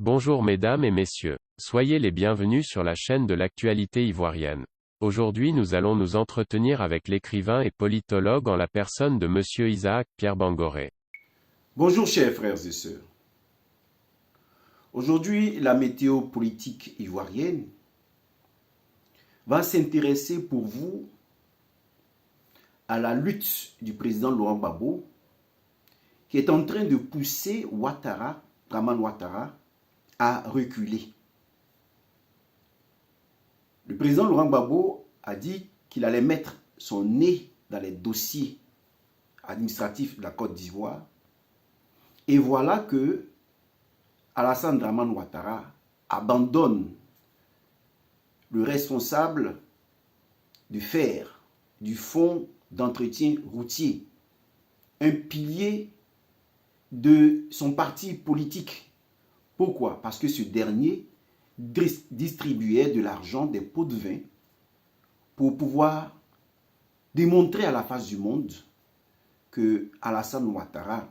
Bonjour mesdames et messieurs. Soyez les bienvenus sur la chaîne de l'actualité ivoirienne. Aujourd'hui nous allons nous entretenir avec l'écrivain et politologue en la personne de Monsieur Isaac Pierre Bangoret. Bonjour chers frères et sœurs. Aujourd'hui, la météo politique ivoirienne va s'intéresser pour vous à la lutte du président Laurent Gbagbo qui est en train de pousser Dramane Ouattara, à reculer. Le président Laurent Gbagbo a dit qu'il allait mettre son nez dans les dossiers administratifs de la Côte d'Ivoire. Et voilà que Alassane Dramane Ouattara abandonne le responsable du FER, du Fonds d'entretien routier, un pilier de son parti politique. Pourquoi? Parce que ce dernier distribuait de l'argent, des pots de vin, pour pouvoir démontrer à la face du monde que Alassane Ouattara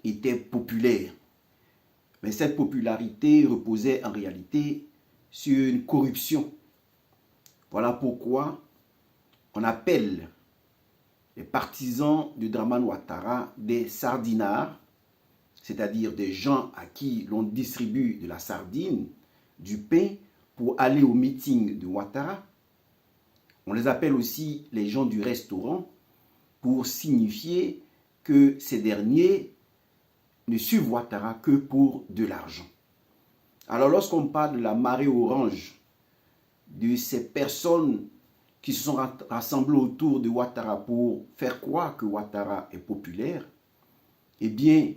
était populaire. Mais cette popularité reposait en réalité sur une corruption. Voilà pourquoi on appelle les partisans de Dramane Ouattara des sardinards, c'est-à-dire des gens à qui l'on distribue de la sardine, du pain, pour aller au meeting de Ouattara. On les appelle aussi les gens du restaurant pour signifier que ces derniers ne suivent Ouattara que pour de l'argent. Alors lorsqu'on parle de la marée orange, de ces personnes qui se sont rassemblées autour de Ouattara pour faire croire que Ouattara est populaire, eh bien,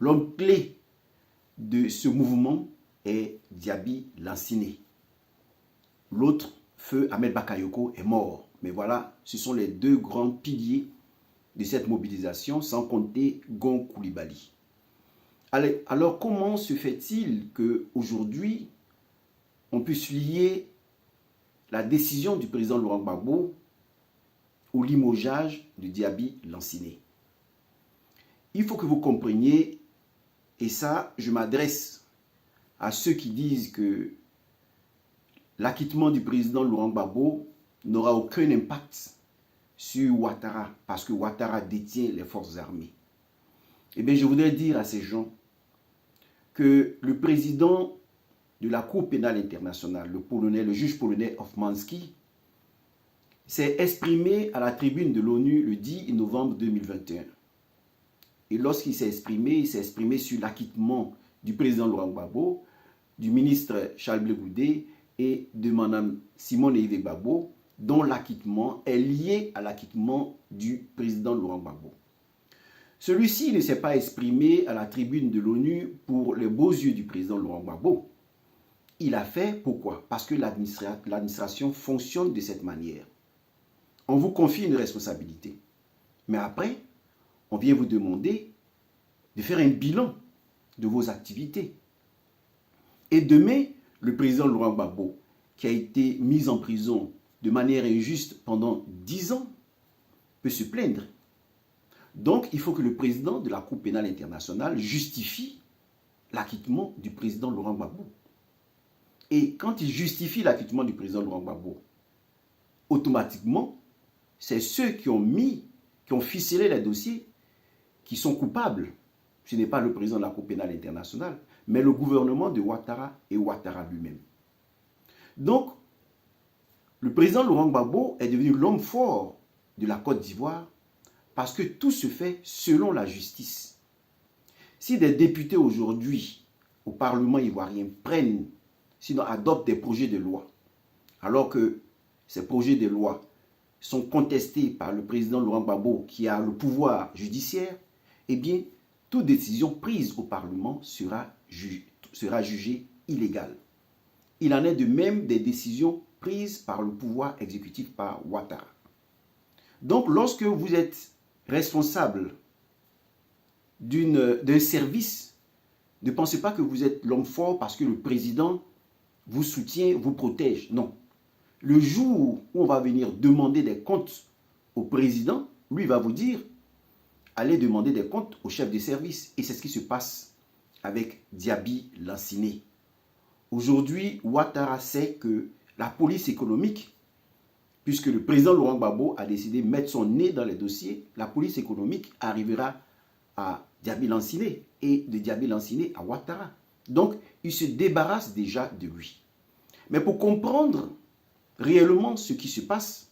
l'homme clé de ce mouvement est Diaby Lanciné. L'autre, Feu Ahmed Bakayoko, est mort. Mais voilà, ce sont les deux grands piliers de cette mobilisation, sans compter Gon Coulibaly. Alors, comment se fait-il qu'aujourd'hui, on puisse lier la décision du président Laurent Gbagbo au limogeage de Diaby Lanciné? Il faut que vous compreniez, et ça, je m'adresse à ceux qui disent que l'acquittement du président Laurent Gbagbo n'aura aucun impact sur Ouattara, parce que Ouattara détient les forces armées. Eh bien, je voudrais dire à ces gens que le président de la Cour pénale internationale, le juge polonais Hofmanski, s'est exprimé à la tribune de l'ONU le 10 novembre 2021. Et lorsqu'il s'est exprimé, il s'est exprimé sur l'acquittement du président Laurent Gbagbo, du ministre Charles Blé Goudé et de Mme Simone Veil Gbagbo, dont l'acquittement est lié à l'acquittement du président Laurent Gbagbo. Celui-ci ne s'est pas exprimé à la tribune de l'ONU pour les beaux yeux du président Laurent Gbagbo. Il a fait pourquoi? Parce que l'administration fonctionne de cette manière. On vous confie une responsabilité. Mais après, on vient vous demander de faire un bilan de vos activités. Et demain, le président Laurent Gbagbo, qui a été mis en prison de manière injuste pendant 10 ans, peut se plaindre. Donc, il faut que le président de la Cour pénale internationale justifie l'acquittement du président Laurent Gbagbo. Et quand il justifie l'acquittement du président Laurent Gbagbo, automatiquement, c'est ceux qui ont ficelé les dossiers qui sont coupables. Ce n'est pas le président de la Cour pénale internationale, mais le gouvernement de Ouattara et Ouattara lui-même. Donc, le président Laurent Gbagbo est devenu l'homme fort de la Côte d'Ivoire parce que tout se fait selon la justice. Si des députés aujourd'hui au Parlement ivoirien adoptent des projets de loi, alors que ces projets de loi sont contestés par le président Laurent Gbagbo qui a le pouvoir judiciaire, eh bien, toute décision prise au Parlement sera jugée illégale. Il en est de même des décisions prises par le pouvoir exécutif par Ouattara. Donc, lorsque vous êtes responsable d'un service, ne pensez pas que vous êtes l'homme fort parce que le président vous soutient, vous protège. Non. Le jour où on va venir demander des comptes au président, lui va vous dire, allez demander des comptes au chef de service. Et c'est ce qui se passe avec Diaby Lanciné. Aujourd'hui, Ouattara sait que la police économique, puisque le président Laurent Gbagbo a décidé de mettre son nez dans les dossiers, la police économique arrivera à Diaby Lanciné et de Diaby Lanciné à Ouattara. Donc, il se débarrasse déjà de lui. Mais pour comprendre réellement ce qui se passe,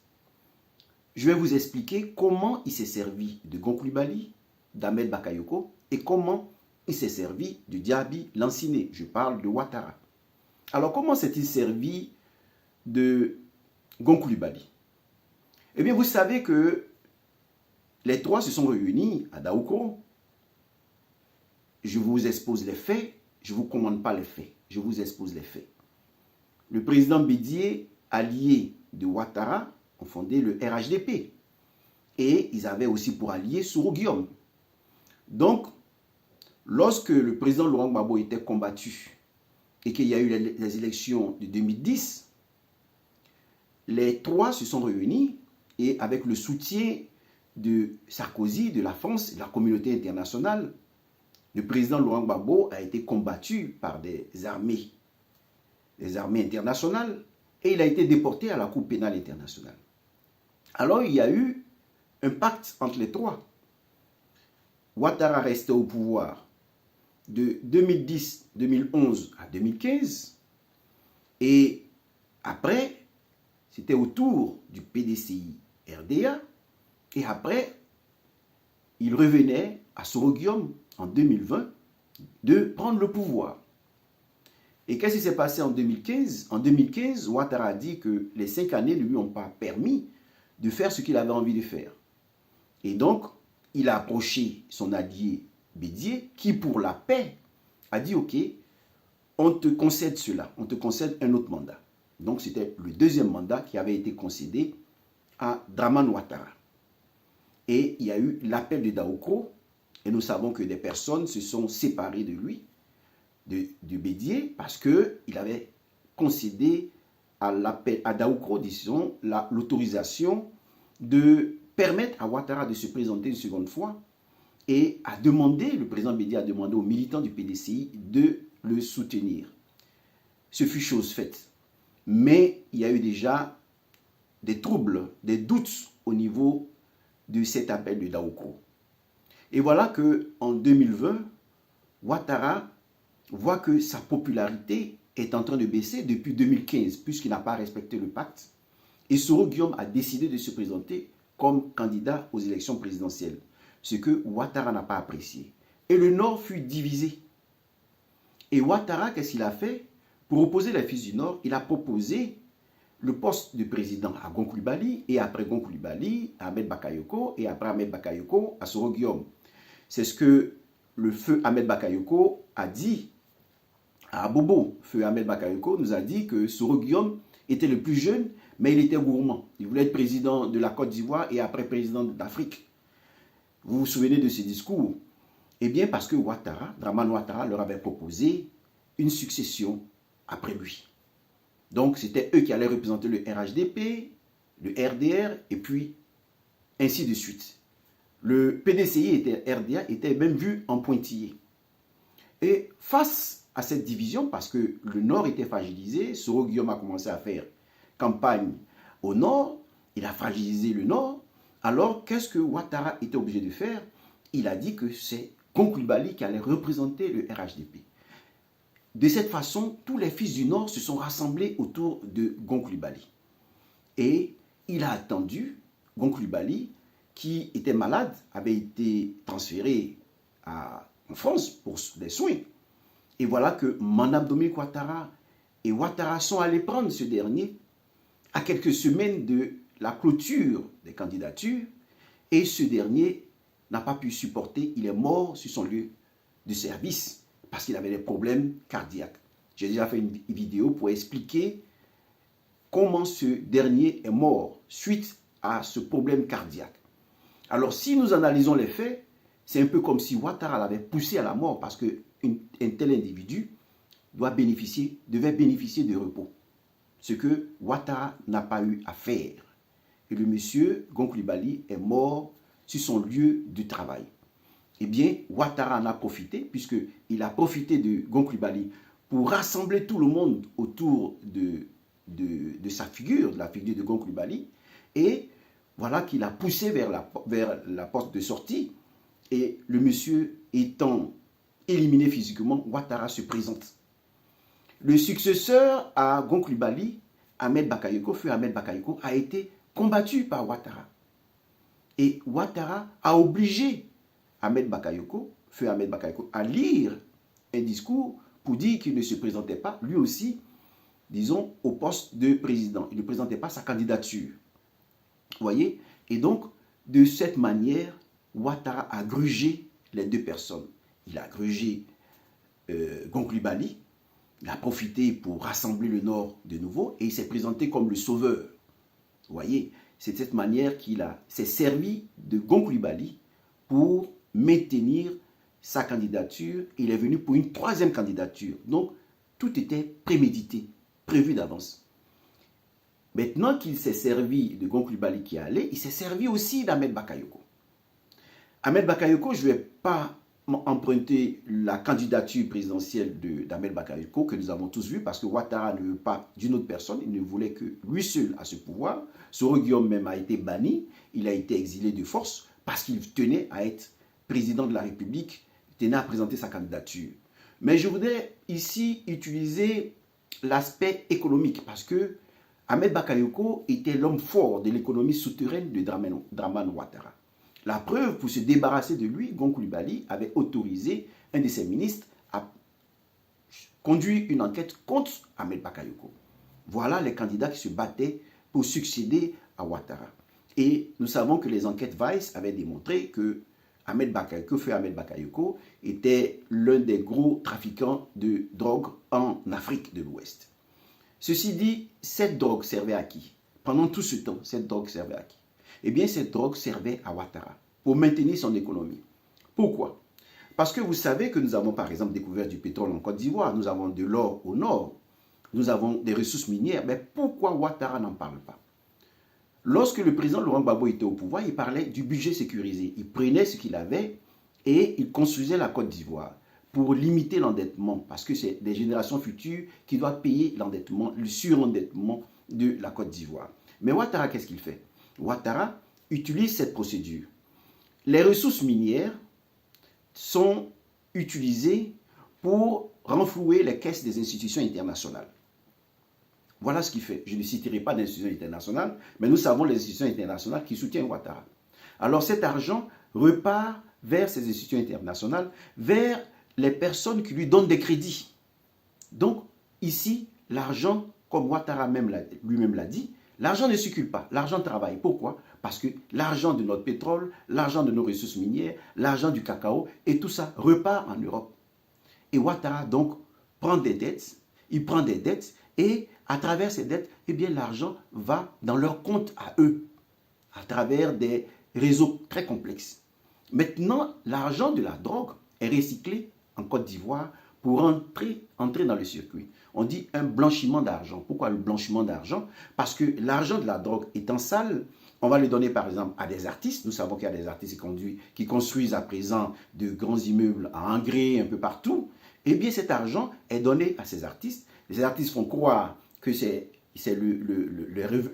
je vais vous expliquer comment il s'est servi de Gon Coulibaly, d'Ahmed Bakayoko et comment il s'est servi de Diaby Lanciné. Je parle de Ouattara. Alors, comment s'est-il servi de Gon Coulibaly? Eh bien, vous savez que les trois se sont réunis à Daoukro. Je vous expose les faits, je ne vous commande pas les faits, je vous expose les faits. Le président Bédié, allié de Ouattara, ont fondé le RHDP. Et ils avaient aussi pour allié Soro Guillaume. Donc, lorsque le président Laurent Gbagbo était combattu et qu'il y a eu les élections de 2010, les trois se sont réunis et avec le soutien de Sarkozy, de la France et de la communauté internationale, le président Laurent Gbagbo a été combattu par des armées internationales et il a été déporté à la Cour pénale internationale. Alors il y a eu un pacte entre les trois. Ouattara restait au pouvoir de 2010, 2011 à 2015 et après c'était au tour du PDCI RDA et après il revenait à Soro Guillaume en 2020 de prendre le pouvoir. Et qu'est-ce qui s'est passé en 2015? En 2015, Ouattara a dit que les 5 années ne lui ont pas permis de faire ce qu'il avait envie de faire. Et donc, il a approché son allié Bédié, qui pour la paix a dit « Ok, on te concède cela, on te concède un autre mandat ». Donc, c'était le deuxième mandat qui avait été concédé à Dramane Ouattara. Et il y a eu l'appel de Daoukro, et nous savons que des personnes se sont séparées de lui, de Bédié, parce qu'il avait concédé à Daoukro, disons, l'autorisation de permettre à Ouattara de se présenter une seconde fois et le président Bédié a demandé aux militants du PDCI de le soutenir. Ce fut chose faite. Mais il y a eu déjà des troubles, des doutes au niveau de cet appel de Daoukro. Et voilà qu'en 2020, Ouattara voit que sa popularité est en train de baisser depuis 2015, puisqu'il n'a pas respecté le pacte. Et Soro Guillaume a décidé de se présenter comme candidat aux élections présidentielles, ce que Ouattara n'a pas apprécié. Et le Nord fut divisé. Et Ouattara, qu'est-ce qu'il a fait? Pour opposer les fils du Nord, il a proposé le poste de président à Gon Coulibaly, et après Gon Coulibaly, à Ahmed Bakayoko, et après Ahmed Bakayoko, à Soro Guillaume. C'est ce que le feu Ahmed Bakayoko a dit à Bobo. Feu Ahmed Bakayoko nous a dit que Soro Guillaume était le plus jeune, mais il était gourmand. Il voulait être président de la Côte d'Ivoire et après président d'Afrique. Vous vous souvenez de ce discours? Eh bien, parce que Dramane Ouattara leur avait proposé une succession après lui. Donc, c'était eux qui allaient représenter le RHDP, le RDR, et puis ainsi de suite. Le PDCI et RDA étaient même vus en pointillés. Et face à cette division, parce que le Nord était fragilisé, Soro Guillaume a commencé à faire campagne au Nord, il a fragilisé le Nord. Alors, qu'est-ce que Ouattara était obligé de faire? Il a dit que c'est Gon Coulibaly qui allait représenter le RHDP. De cette façon, tous les fils du Nord se sont rassemblés autour de Gon Coulibaly. Et il a attendu Gon Coulibaly, qui était malade, avait été transféré en France pour des soins. Et voilà que Manab Dominique Ouattara et Ouattara sont allés prendre ce dernier à quelques semaines de la clôture des candidatures. Et ce dernier n'a pas pu supporter, il est mort sur son lieu de service parce qu'il avait des problèmes cardiaques. J'ai déjà fait une vidéo pour expliquer comment ce dernier est mort suite à ce problème cardiaque. Alors, si nous analysons les faits, c'est un peu comme si Ouattara l'avait poussé à la mort parce qu'un tel individu devait bénéficier de repos. Ce que Ouattara n'a pas eu à faire. Et le monsieur Gon Coulibaly est mort sur son lieu de travail. Eh bien, Ouattara en a profité, puisqu'il a profité de Gon Coulibaly pour rassembler tout le monde autour de sa figure, de la figure de Gon Coulibaly, et voilà qu'il a poussé vers la porte de sortie, et le monsieur étant éliminé physiquement, Ouattara se présente. Le successeur à Gon Coulibaly, Ahmed Bakayoko, feu Ahmed Bakayoko, a été combattu par Ouattara. Et Ouattara a obligé Ahmed Bakayoko, feu Ahmed Bakayoko, à lire un discours pour dire qu'il ne se présentait pas, lui aussi, disons, au poste de président. Il ne présentait pas sa candidature. Vous voyez? Et donc, de cette manière, Ouattara a grugé les deux personnes. Il a grugé Gon Coulibaly, il a profité pour rassembler le Nord de nouveau et il s'est présenté comme le sauveur. Vous voyez? C'est de cette manière qu'il s'est servi de Gon Coulibaly pour maintenir sa candidature. Il est venu pour une troisième candidature. Donc, tout était prémédité, prévu d'avance. Maintenant qu'il s'est servi de Gon Coulibaly qui est allé, il s'est servi aussi d'Ahmed Bakayoko. Ahmed Bakayoko, je ne vais pas emprunter la candidature présidentielle d'Ahmed Bakayoko que nous avons tous vu parce que Ouattara ne veut pas d'une autre personne, il ne voulait que lui seul à ce pouvoir. Soro Guillaume même a été banni, il a été exilé de force parce qu'il tenait à être président de la République, il tenait à présenter sa candidature. Mais je voudrais ici utiliser l'aspect économique parce que Ahmed Bakayoko était l'homme fort de l'économie souterraine de Dramane Ouattara. La preuve, pour se débarrasser de lui, Gon Coulibaly avait autorisé un de ses ministres à conduire une enquête contre Ahmed Bakayoko. Voilà les candidats qui se battaient pour succéder à Ouattara. Et nous savons que les enquêtes Vice avaient démontré que Ahmed Bakayoko était l'un des gros trafiquants de drogue en Afrique de l'Ouest. Ceci dit, cette drogue servait à qui? Pendant tout ce temps, cette drogue servait à qui? Eh bien, cette drogue servait à Ouattara pour maintenir son économie. Pourquoi? Parce que vous savez que nous avons par exemple découvert du pétrole en Côte d'Ivoire, nous avons de l'or au nord, nous avons des ressources minières, mais pourquoi Ouattara n'en parle pas? Lorsque le président Laurent Gbagbo était au pouvoir, il parlait du budget sécurisé. Il prenait ce qu'il avait et il construisait la Côte d'Ivoire pour limiter l'endettement, parce que c'est des générations futures qui doivent payer l'endettement, le surendettement de la Côte d'Ivoire. Mais Ouattara, qu'est-ce qu'il fait? Ouattara utilise cette procédure. Les ressources minières sont utilisées pour renflouer les caisses des institutions internationales. Voilà ce qu'il fait. Je ne citerai pas d'institutions internationales, mais nous savons les institutions internationales qui soutiennent Ouattara. Alors cet argent repart vers ces institutions internationales, vers les personnes qui lui donnent des crédits. Donc ici, l'argent, comme Ouattara lui-même l'a dit, l'argent ne circule pas, l'argent travaille. Pourquoi? Parce que l'argent de notre pétrole, l'argent de nos ressources minières, l'argent du cacao, et tout ça repart en Europe. Et Ouattara donc prend des dettes, il prend des dettes, et à travers ces dettes, eh bien l'argent va dans leur compte à eux, à travers des réseaux très complexes. Maintenant, l'argent de la drogue est recyclé en Côte d'Ivoire pour entrer dans le circuit. On dit un blanchiment d'argent. Pourquoi le blanchiment d'argent? Parce que l'argent de la drogue étant sale, on va le donner par exemple à des artistes. Nous savons qu'il y a des artistes qui construisent à présent de grands immeubles à engrais un peu partout. Eh bien cet argent est donné à ces artistes. Les artistes font croire que c'est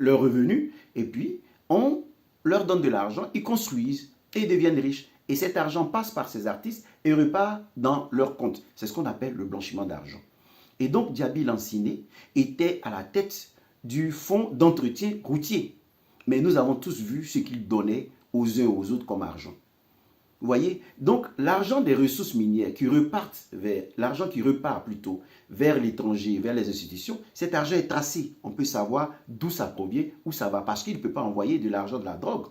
leur revenu. Et puis on leur donne de l'argent, ils construisent et ils deviennent riches. Et cet argent passe par ces artistes et repart dans leur compte. C'est ce qu'on appelle le blanchiment d'argent. Et donc, Diaby Lanciné était à la tête du fonds d'entretien routier. Mais nous avons tous vu ce qu'il donnait aux uns aux autres comme argent. Vous voyez? Donc, l'argent des ressources minières l'argent qui repart plutôt vers l'étranger, vers les institutions, cet argent est tracé. On peut savoir d'où ça provient, où ça va, parce qu'il ne peut pas envoyer de l'argent de la drogue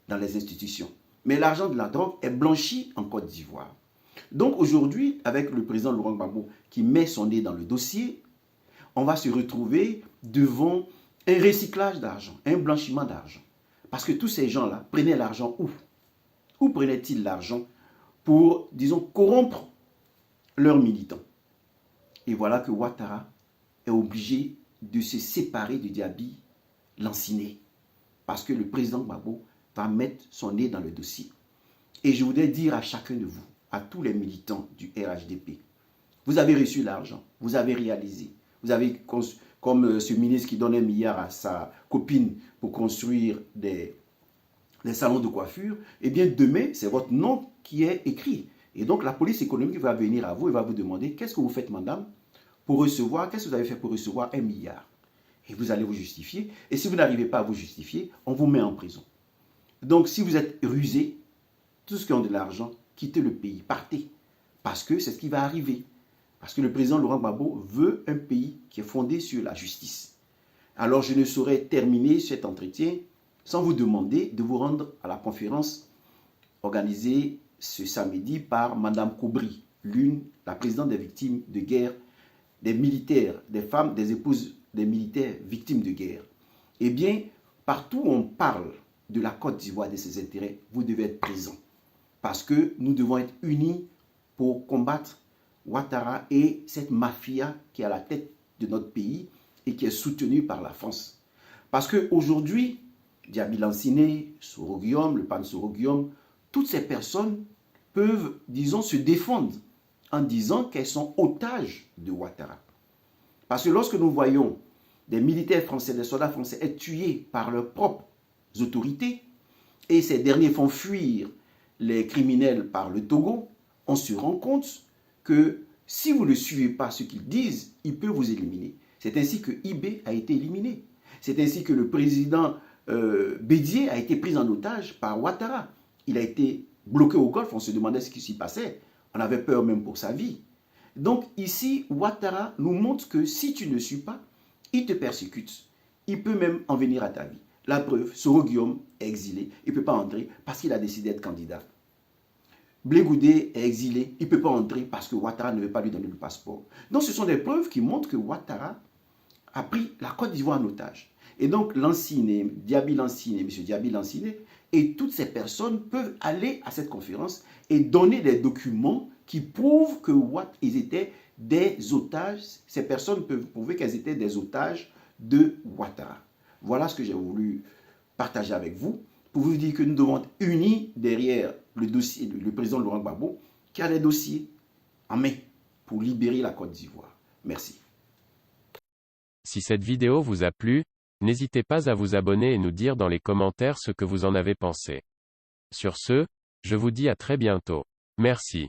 dans les institutions. Mais l'argent de la drogue est blanchi en Côte d'Ivoire. Donc aujourd'hui, avec le président Laurent Gbagbo qui met son nez dans le dossier, on va se retrouver devant un recyclage d'argent, un blanchiment d'argent. Parce que tous ces gens-là prenaient l'argent où? Où prenaient-ils l'argent pour, disons, corrompre leurs militants? Et voilà que Ouattara est obligé de se séparer de Diaby Lanciné. Parce que le président Gbagbo va mettre son nez dans le dossier. Et je voudrais dire à chacun de vous, à tous les militants du RHDP, vous avez reçu l'argent, vous avez réalisé, vous avez, comme ce ministre qui donne 1 milliard à sa copine pour construire des salons de coiffure, eh bien demain, c'est votre nom qui est écrit. Et donc la police économique va venir à vous et va vous demander, qu'est-ce que vous faites, madame, pour recevoir, qu'est-ce que vous avez fait pour recevoir 1 milliard? Et vous allez vous justifier. Et si vous n'arrivez pas à vous justifier, on vous met en prison. Donc si vous êtes rusé, tous ceux qui ont de l'argent, quittez le pays, partez. Parce que c'est ce qui va arriver. Parce que le président Laurent Gbagbo veut un pays qui est fondé sur la justice. Alors je ne saurais terminer cet entretien sans vous demander de vous rendre à la conférence organisée ce samedi par Madame Koubri, la présidente des victimes de guerre, des militaires, des femmes, des épouses des militaires victimes de guerre. Eh bien, partout où on parle de la Côte d'Ivoire et de ses intérêts, vous devez être présents. Parce que nous devons être unis pour combattre Ouattara et cette mafia qui est à la tête de notre pays et qui est soutenue par la France. Parce qu'aujourd'hui, Diaby Lanciné, Soro Guillaume, le pan Soro Guillaume, toutes ces personnes peuvent, disons, se défendre en disant qu'elles sont otages de Ouattara. Parce que lorsque nous voyons des militaires français, des soldats français être tués par leurs propres autorités, et ces derniers font fuir les criminels par le Togo, on se rend compte que si vous ne suivez pas ce qu'ils disent, ils peuvent vous éliminer. C'est ainsi que IB a été éliminé. C'est ainsi que le président Bédier a été pris en otage par Ouattara. Il a été bloqué au Golfe, on se demandait ce qui s'y passait. On avait peur même pour sa vie. Donc ici, Ouattara nous montre que si tu ne suis pas, il te persécute. Il peut même en venir à ta vie. La preuve, Soro Guillaume est exilé. Il ne peut pas entrer parce qu'il a décidé d'être candidat. Blé Goudé est exilé. Il ne peut pas entrer parce que Ouattara ne veut pas lui donner le passeport. Donc ce sont des preuves qui montrent que Ouattara a pris la Côte d'Ivoire en otage. Et donc Lanciné, Diaby Lanciné, M. Diaby Lanciné, et toutes ces personnes peuvent aller à cette conférence et donner des documents qui prouvent que ils étaient des otages. Ces personnes peuvent prouver qu'elles étaient des otages de Ouattara. Voilà ce que j'ai voulu partager avec vous pour vous dire que nous devons être unis derrière le dossier du président Laurent Gbagbo qui a des dossiers en main pour libérer la Côte d'Ivoire. Merci. Si cette vidéo vous a plu, n'hésitez pas à vous abonner et nous dire dans les commentaires ce que vous en avez pensé. Sur ce, je vous dis à très bientôt. Merci.